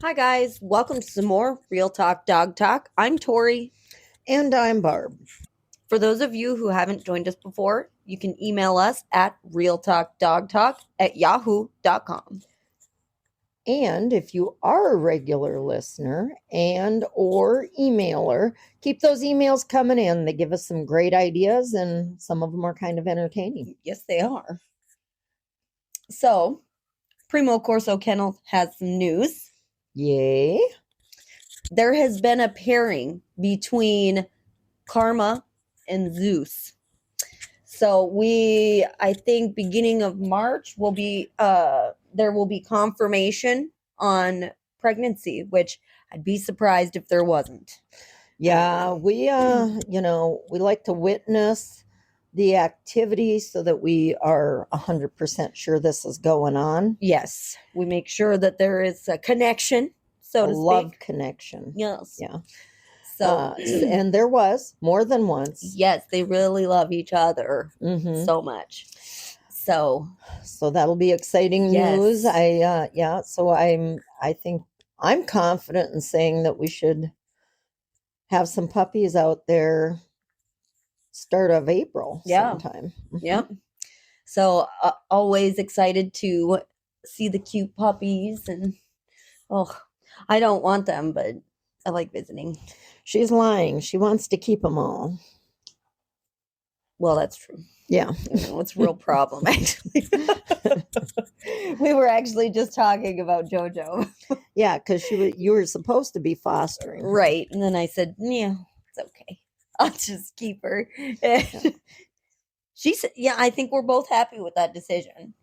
Hi, guys. Welcome to some more Real Talk Dog Talk. I'm Tori. And I'm Barb. For those of you who haven't joined us before, you can email us at realtalkdogtalk@yahoo.com. And if you are a regular listener and or emailer, keep those emails coming in. They give us some great ideas and some of them are kind of entertaining. Yes, they are. So, Primo Corso Kennel has some news. Yay. There has been a pairing between Karma and Zeus. So I think beginning of March will be there will be confirmation on pregnancy, which I'd be surprised if there wasn't. Yeah, we like to witness the activity so that we are 100% sure this is going on. Yes, we make sure that there is a connection, so A to love speak. connection. Yes. Yeah. So and there was more than once. yes, they really love each other so much. So that'll be exciting news. Yes. I think I'm confident in saying that we should have some puppies out there start of April sometime. Yep. So always excited to see the cute puppies, and I don't want them, but I like visiting. She's lying. She wants to keep them all. Well, that's true. Yeah. It's a real problem, actually. We were actually just talking about JoJo. Yeah, because you were supposed to be fostering. Right. And then I said, yeah, it's okay. I'll just keep her. She said, yeah, I think we're both happy with that decision.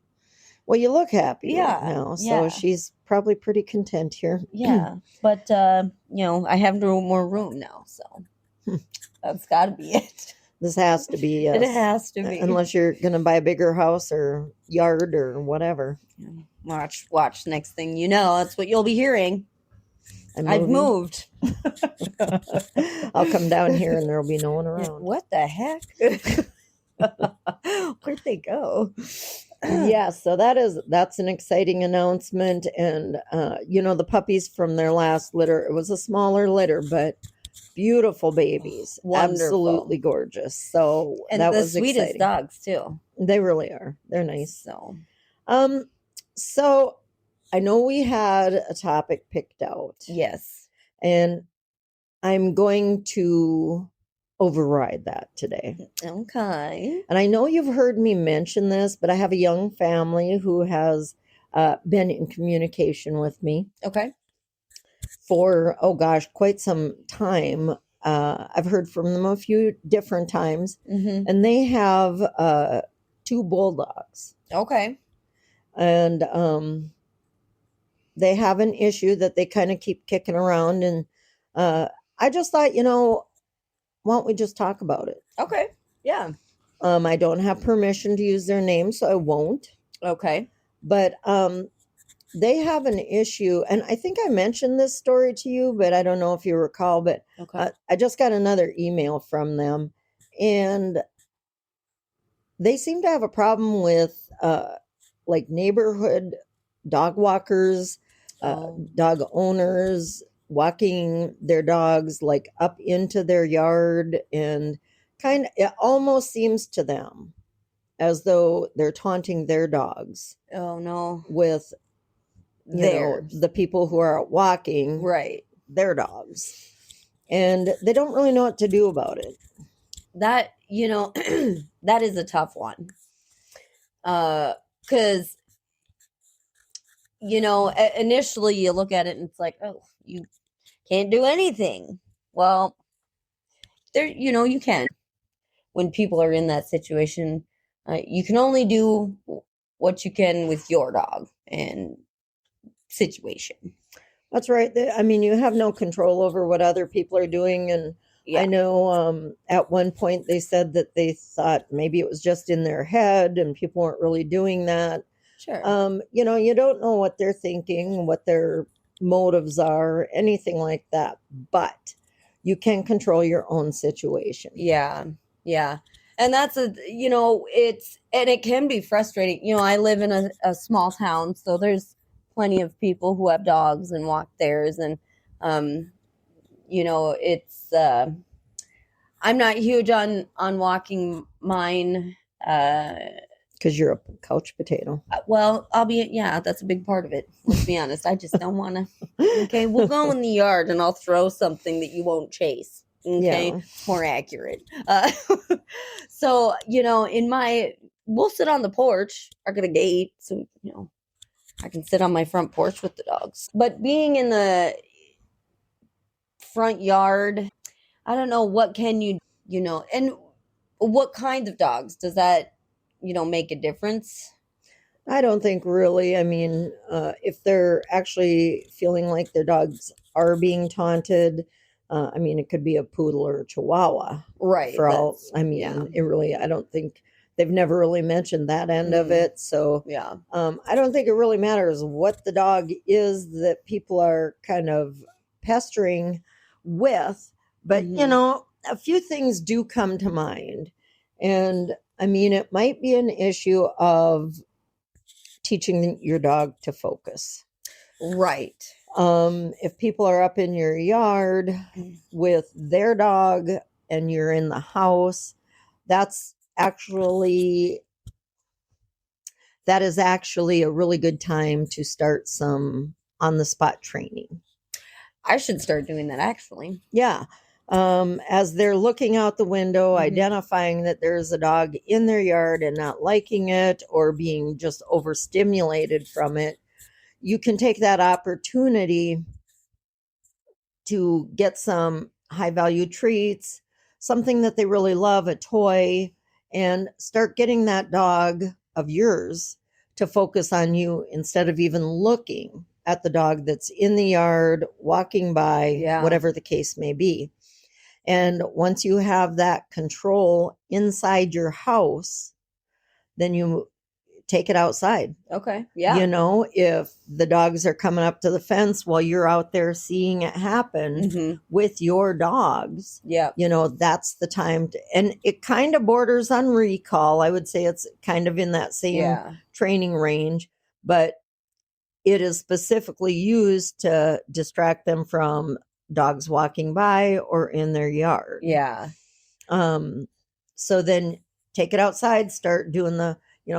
Well, you look happy right now, so she's probably pretty content here. Yeah, but I have no more room now, so that's got to be it. This has to be. Yes. It has to be. Unless you're going to buy a bigger house or yard or whatever. Watch. Next thing you know, that's what you'll be hearing. I've moved. I'll come down here and there'll be no one around. What the heck? Where'd they go? Yeah, so that's an exciting announcement. And the puppies from their last litter, it was a smaller litter, but beautiful babies. Wonderful. Absolutely gorgeous. So and that the was sweetest exciting. dogs too. They really are. They're nice. So I know we had a topic picked out. Yes. And I'm going to override that today. Okay. And I know you've heard me mention this, but I have a young family who has been in communication with me. Okay. For, quite some time. I've heard from them a few different times. Mm-hmm. And they have 2 bulldogs. Okay. And they have an issue that they kind of keep kicking around. And I just thought, why don't we just talk about it? Okay. Yeah. I don't have permission to use their name, so I won't. Okay. But they have an issue, and I think I mentioned this story to you, but I don't know if you recall, but I just got another email from them, and they seem to have a problem with like neighborhood dog walkers, dog owners walking their dogs like up into their yard, and it almost seems to them as though they're taunting their dogs. Oh no. With the people who are walking their dogs, and they don't really know what to do about it. That that is a tough one, because initially you look at it and it's like, oh, you can't do anything. Well, there, you can. When people are in that situation, you can only do what you can with your dog and situation. That's right. I mean, you have no control over what other people are doing. And I know at one point they said that they thought maybe it was just in their head and people weren't really doing that. Sure. You don't know what they're thinking, what their motives are, anything like that. But you can control your own situation. Yeah. Yeah. And that's it can be frustrating. I live in a small town, so there's plenty of people who have dogs and walk theirs, and it's I'm not huge on walking mine. Because you're a couch potato. Well, that's a big part of it. Let's be honest. I just don't want to. Okay, we'll go in the yard and I'll throw something that you won't chase. Okay, Yeah. more accurate. So, we'll sit on the porch. I got a gate, so, I can sit on my front porch with the dogs. But being in the front yard, I don't know, what can and what kinds of dogs? Does that, make a difference? I don't think really. I mean, if they're actually feeling like their dogs are being taunted, I mean, it could be a poodle or a chihuahua. Right. For all, I mean, it really, I don't think they've never really mentioned that end of it. So, yeah. I don't think it really matters what the dog is that people are kind of pestering with. But, a few things do come to mind. And I mean, it might be an issue of teaching your dog to focus. Right. If people are up in your yard with their dog and you're in the house, that is actually a really good time to start some on the spot training. I should start doing that, actually. Yeah. As they're looking out the window, identifying that there's a dog in their yard and not liking it or being just overstimulated from it, you can take that opportunity to get some high value treats, something that they really love, a toy, and start getting that dog of yours to focus on you instead of even looking at the dog that's in the yard, walking by, whatever the case may be. And once you have that control inside your house, then you take it outside. Okay. Yeah. If the dogs are coming up to the fence while you're out there seeing it happen with your dogs, that's the time to, and it kind of borders on recall. I would say it's kind of in that same training range, but it is specifically used to distract them from dogs walking by or in their yard. Yeah. So then take it outside, start doing the,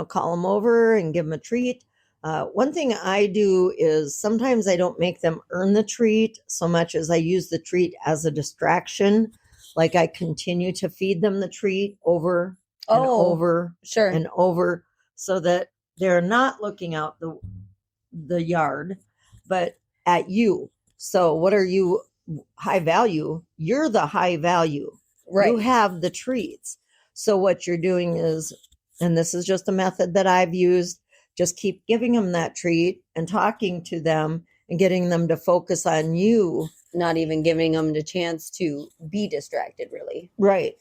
call them over and give them a treat. One thing I do is sometimes I don't make them earn the treat so much as I use the treat as a distraction. Like I continue to feed them the treat over and over and over so that they're not looking out the yard, but at you. So what are you? High value? You're the high value. Right. You have the treats. So what you're doing is, and this is just a method that I've used, just keep giving them that treat and talking to them and getting them to focus on you. Not even giving them the chance to be distracted, really. Right.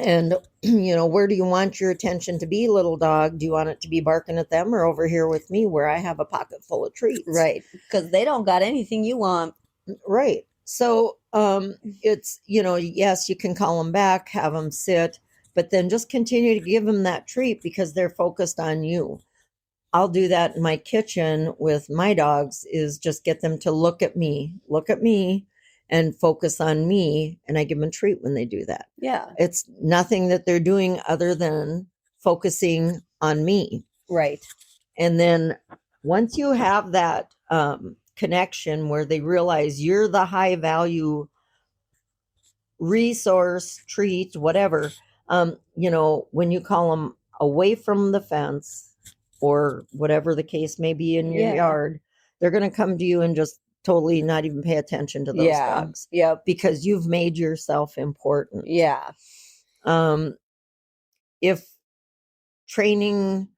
And, where do you want your attention to be, little dog? Do you want it to be barking at them or over here with me where I have a pocket full of treats? Right. Because they don't got anything you want. Right. So it's, yes, you can call them back, have them sit, but then just continue to give them that treat because they're focused on you. I'll do that in my kitchen with my dogs is just get them to look at me and focus on me. And I give them a treat when they do that. Yeah. It's nothing that they're doing other than focusing on me. Right. And then once you have that connection where they realize you're the high value resource, treat, whatever, when you call them away from the fence or whatever the case may be in your yard, they're going to come to you and just totally not even pay attention to those dogs. Yeah. Because you've made yourself important. Yeah. If training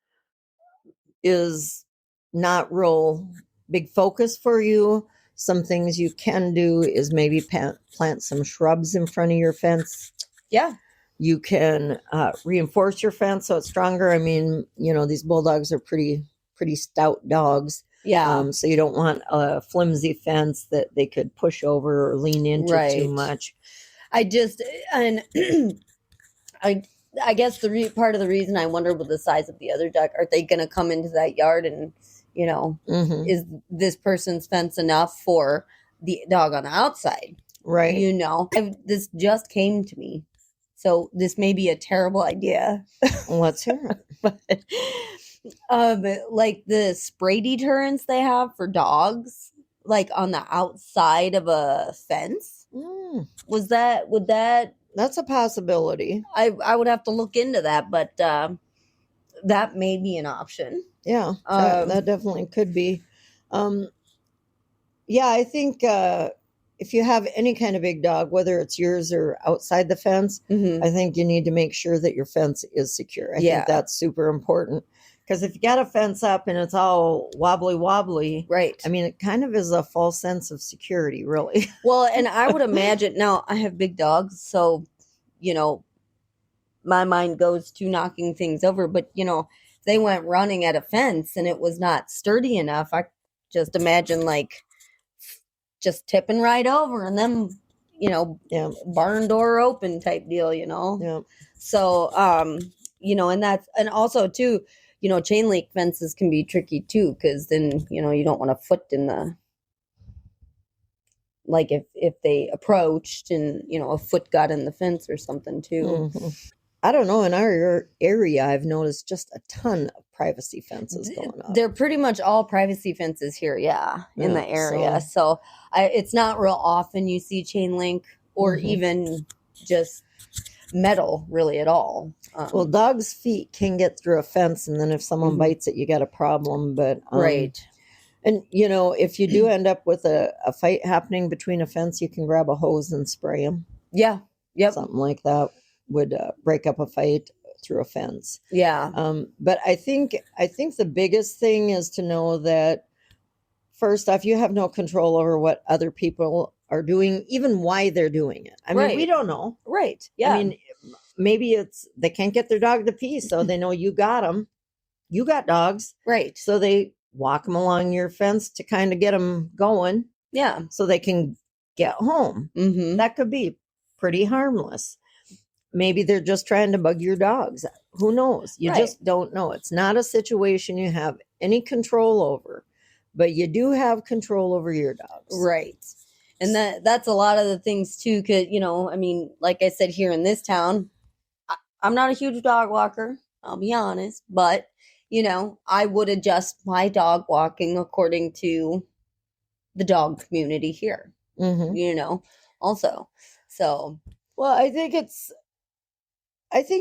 is not real big focus for you, some things you can do is maybe plant some shrubs in front of your fence. Yeah. You can reinforce your fence so it's stronger. I mean, these bulldogs are pretty stout dogs. Yeah. So you don't want a flimsy fence that they could push over or lean into too much. I guess part of the reason I wonder with the size of the other duck, are they going to come into that yard and Mhm. is this person's fence enough for the dog on the outside? Right. This just came to me. So this may be a terrible idea. Let's hear it. But like the spray deterrents they have for dogs, like on the outside of a fence. Mm, Would that that's a possibility. I would have to look into that, but that may be an option. Yeah, that definitely could be. Yeah, I think if you have any kind of big dog, whether it's yours or outside the fence, I think you need to make sure that your fence is secure. I think that's super important. Because if you got a fence up and it's all wobbly, right? I mean, it kind of is a false sense of security, really. Well, and I would imagine now I have big dogs, so my mind goes to knocking things over. But if they went running at a fence and it was not sturdy enough, I just imagine like just tipping right over and then barn door open type deal. Yeah. So and also too, chain link fences can be tricky too, because then you don't want a foot in the, like if they approached and a foot got in the fence or something too. I don't know, in our area I've noticed just a ton of privacy fences going up. They're pretty much all privacy fences here, in the area. So it's not real often you see chain link or even just metal really at all. Well, dogs' feet can get through a fence, and then if someone bites it, you got a problem. But right. And if you do end up with a fight happening between a fence, you can grab a hose and spray them. Yeah. Yep. Something like that would break up a fight through a fence. Yeah. But I think the biggest thing is to know that, first off, you have no control over what other people are doing, even why they're doing it. I mean, we don't know. Right. Yeah. I mean, maybe it's they can't get their dog to pee, so they know you got them. You got dogs. Right. So they walk them along your fence to kind of get them going. Yeah. So they can get home. That could be pretty harmless. Maybe they're just trying to bug your dogs. Who knows? You just don't know. It's not a situation you have any control over, but you do have control over your dogs. Right. And that's a lot of the things too. Cause I mean, like I said, here in this town, I'm not a huge dog walker, I'll be honest, but I would adjust my dog walking according to the dog community here, also. So, well, I think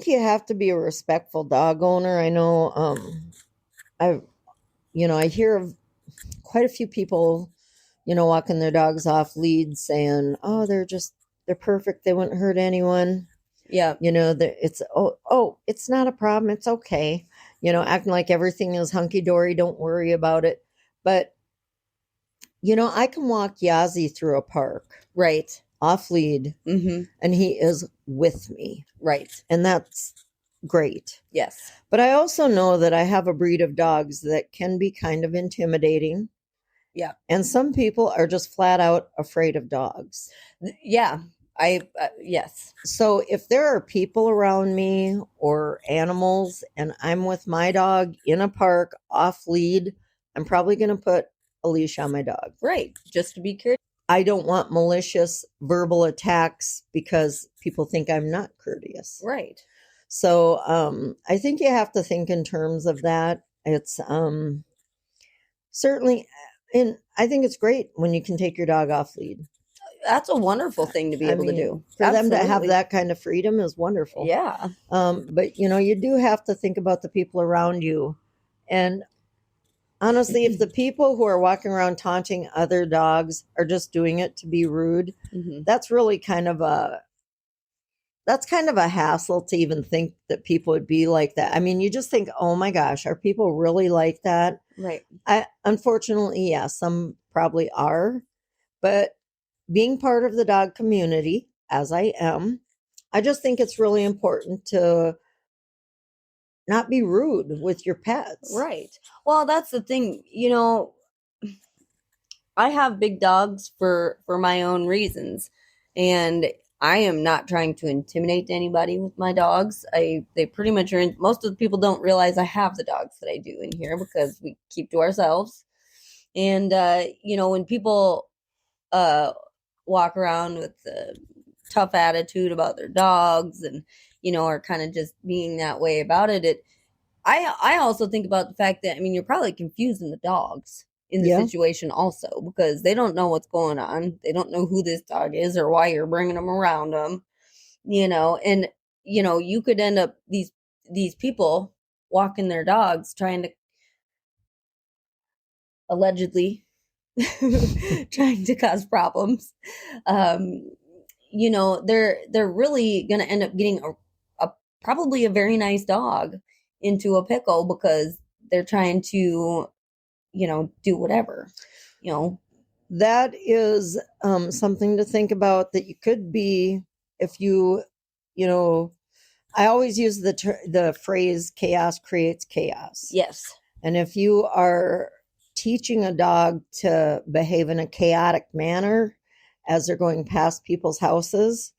you have to be a respectful dog owner. I know, I hear of quite a few people, walking their dogs off leads saying, oh, they're perfect. They wouldn't hurt anyone. Yeah. It's, it's not a problem. It's okay. Acting like everything is hunky dory. Don't worry about it. But, I can walk Yazzie through a park. Right. Off lead. And he is with me. Right. And that's great. Yes. But I also know that I have a breed of dogs that can be kind of intimidating. Yeah. And some people are just flat out afraid of dogs. Yeah. Yes. So if there are people around me or animals and I'm with my dog in a park off lead, I'm probably going to put a leash on my dog. Right. Just to be careful. I don't want malicious verbal attacks because people think I'm not courteous. Right. So I think you have to think in terms of that. It's certainly, and I think it's great when you can take your dog off lead. That's a wonderful thing to be able to do. For them to have that kind of freedom is wonderful. Yeah. But you do have to think about the people around you. And honestly, if the people who are walking around taunting other dogs are just doing it to be rude, that's really kind of a hassle to even think that people would be like that. I mean, you just think, oh my gosh, are people really like that? Right. Unfortunately, yeah, some probably are. But being part of the dog community, as I am, I just think it's really important to not be rude with your pets. Right. Well, that's the thing. I have big dogs for my own reasons. And I am not trying to intimidate anybody with my dogs. They pretty much are most of the people don't realize I have the dogs that I do in here because we keep to ourselves. And when people walk around with a tough attitude about their dogs and are kind of just being that way about it, I also think about the fact that you're probably confusing the dogs in the situation also, because they don't know what's going on. They don't know who this dog is or why you're bringing them around them, and you could end up these people walking their dogs trying to allegedly trying to cause problems. They're really going to end up getting a probably a very nice dog into a pickle because they're trying to do whatever. That is something to think about, that you could be, if I always use the phrase chaos creates chaos. Yes. And if you are teaching a dog to behave in a chaotic manner as they're going past people's houses,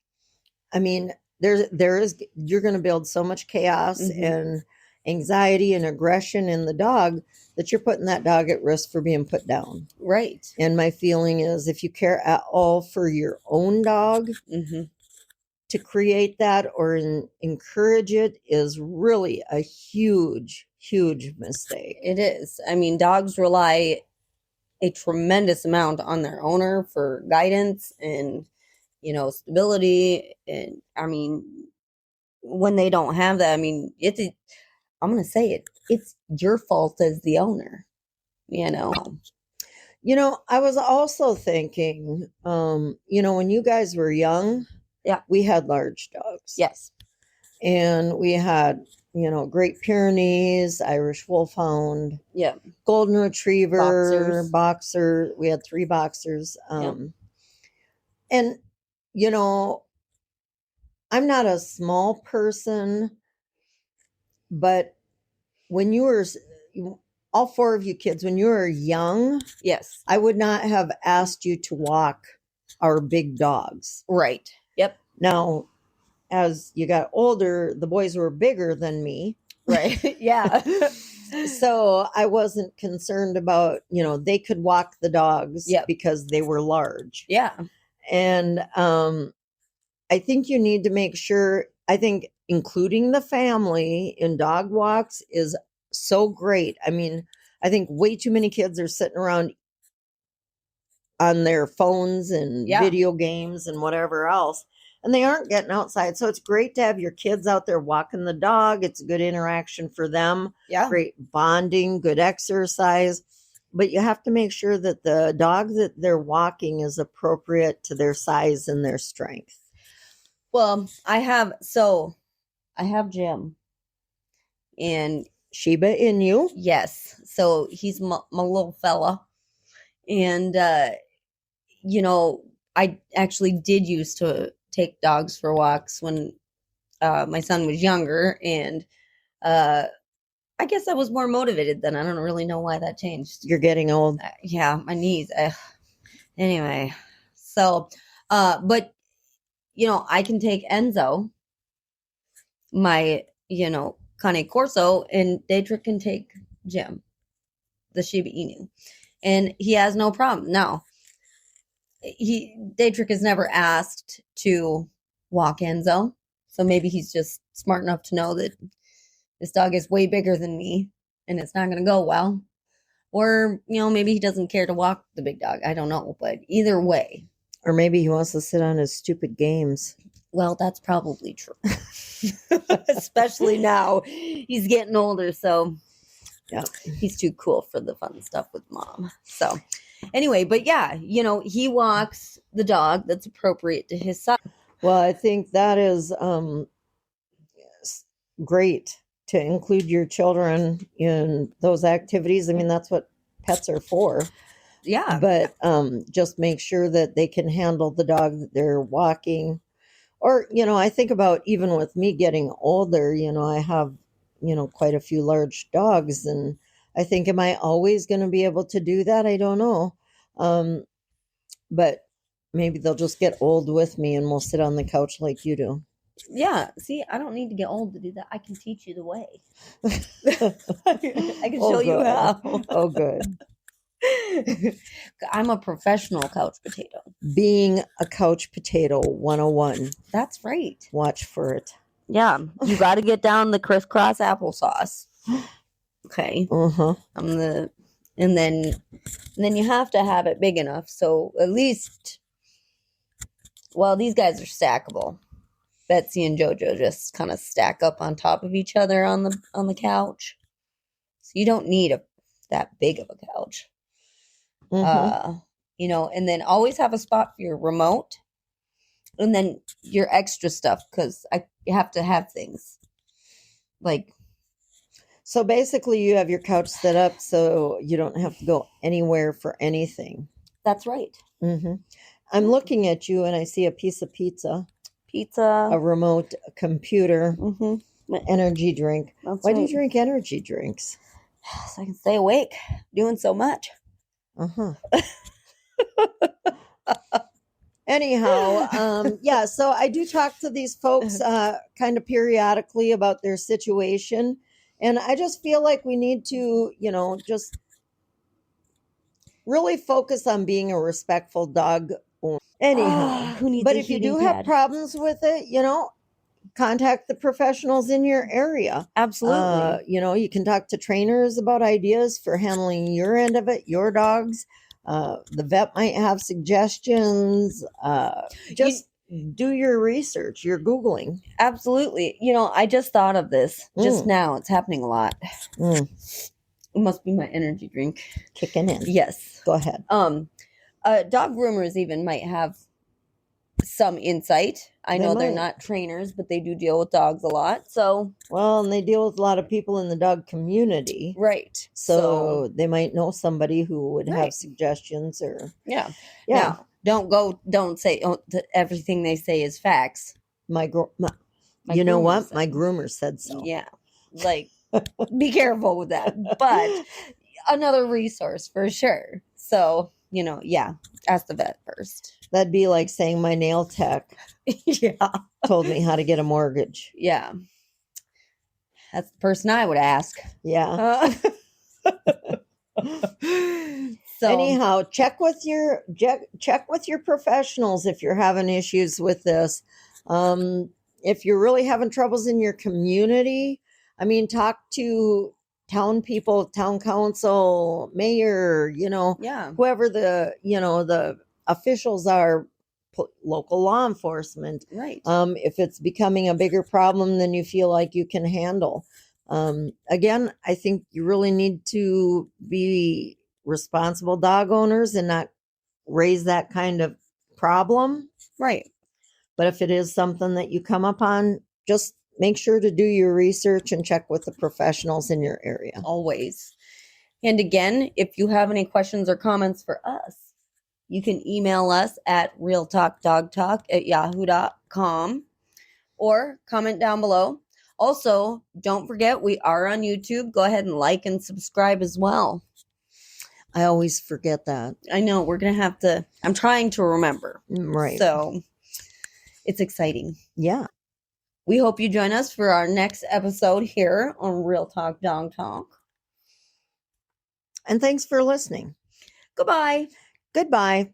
you're going to build so much chaos and anxiety and aggression in the dog that you're putting that dog at risk for being put down. Right. And my feeling is, if you care at all for your own dog, to create that or encourage it is really a huge, huge mistake. It is. Dogs rely a tremendous amount on their owner for guidance and stability. And when they don't have that, I'm going to say it's your fault as the owner. I was also thinking, when you guys were young, we had large dogs. Yes. And we had, Great Pyrenees, Irish Wolfhound, Golden Retriever, Boxer. We had 3 boxers. And, I'm not a small person, but when you were, all 4 of you kids, when you were young, yes, I would not have asked you to walk our big dogs. Right. Yep. Now, as you got older, the boys were bigger than me. Right. Yeah. So I wasn't concerned about, they could walk the dogs because they were large. Yeah. And I think you need to make sure, I think including the family in dog walks is so great. I think way too many kids are sitting around on their phones and video games and whatever else, and they aren't getting outside. So it's great to have your kids out there walking the dog. It's a good interaction for them. Yeah. Great bonding, good exercise. But you have to make sure that the dog that they're walking is appropriate to their size and their strength. Well, I have Jim and Shiba Inu. Yes. So he's my little fella. And, I actually did used to take dogs for walks when my son was younger. And I guess I was more motivated then. I don't really know why that changed. You're getting old. Yeah, my knees. Anyway. So, but, I can take Enzo, my, Cane Corso, and Daedric can take Jim, the Shiba Inu. And he has no problem. Now, Daedric has never asked to walk Enzo. So maybe he's just smart enough to know that this dog is way bigger than me and it's not going to go well. Or, maybe he doesn't care to walk the big dog. I don't know. But either way. Or maybe he wants to sit on his stupid games. Well, that's probably true. Especially now. He's getting older, so he's too cool for the fun stuff with mom. So anyway, but yeah, he walks the dog that's appropriate to his size. Well, I think that is great to include your children in those activities. That's what pets are for. Yeah. But just make sure that they can handle the dog that they're walking. Or, I think about, even with me getting older, I have, quite a few large dogs. And I think, am I always going to be able to do that? I don't know. But maybe they'll just get old with me and we'll sit on the couch like you do. Yeah. See, I don't need to get old to do that. I can teach you the way. I can show you how. Oh, good. I'm a professional couch potato. Being a couch potato 101. That's right. Watch for it. Yeah. You got to get down the crisscross applesauce. Okay. Uh-huh. And then you have to have it big enough. So at least, well, these guys are stackable. Betsy and Jojo just kind of stack up on top of each other on the couch. So you don't need that big of a couch. Mm-hmm. You know, and then always have a spot for your remote and then your extra stuff, because you have to have things like. So basically you have your couch set up so you don't have to go anywhere for anything. That's right. Mm-hmm. I'm looking at you and I see a piece of pizza, a remote, a computer, energy drink. Why do you drink energy drinks? So I can stay awake doing so much. Uh-huh. Anyhow, yeah, so I do talk to these folks kind of periodically about their situation. And I just feel like we need to, just really focus on being a respectful dog owner. Anyhow, but if you do have problems with it, contact the professionals in your area. Absolutely. You can talk to trainers about ideas for handling your end of it, your dogs. The vet might have suggestions. Just do your research, your Googling. Absolutely. I just thought of this just now. It's happening a lot. It must be my energy drink kicking in. Yes. Go ahead. Dog groomers even might have some insight. I know they're not trainers, but they do deal with dogs a lot. So, well, and they deal with a lot of people in the dog community. Right. So they might know somebody who would have suggestions or. Yeah. Now, don't say everything they say is facts. My you know what? My groomer said so. Yeah. Like, be careful with that. But another resource for sure. So, ask the vet first. That'd be like saying my nail tech told me how to get a mortgage. Yeah. That's the person I would ask. Yeah. So anyhow, check with your professionals if you're having issues with this. If you're really having troubles in your community, talk to town people, town council, mayor, whoever the officials are, local law enforcement. Right. If it's becoming a bigger problem than you feel like you can handle. Again, I think you really need to be responsible dog owners and not raise that kind of problem. Right. But if it is something that you come upon, just make sure to do your research and check with the professionals in your area. Always. And again, if you have any questions or comments for us, you can email us at realtalkdogtalk@yahoo.com or comment down below. Also, don't forget, we are on YouTube. Go ahead and like and subscribe as well. I always forget that. I know. We're going to have to. I'm trying to remember. Right. So it's exciting. Yeah. We hope you join us for our next episode here on Real Talk Dog Talk. And thanks for listening. Goodbye. Goodbye.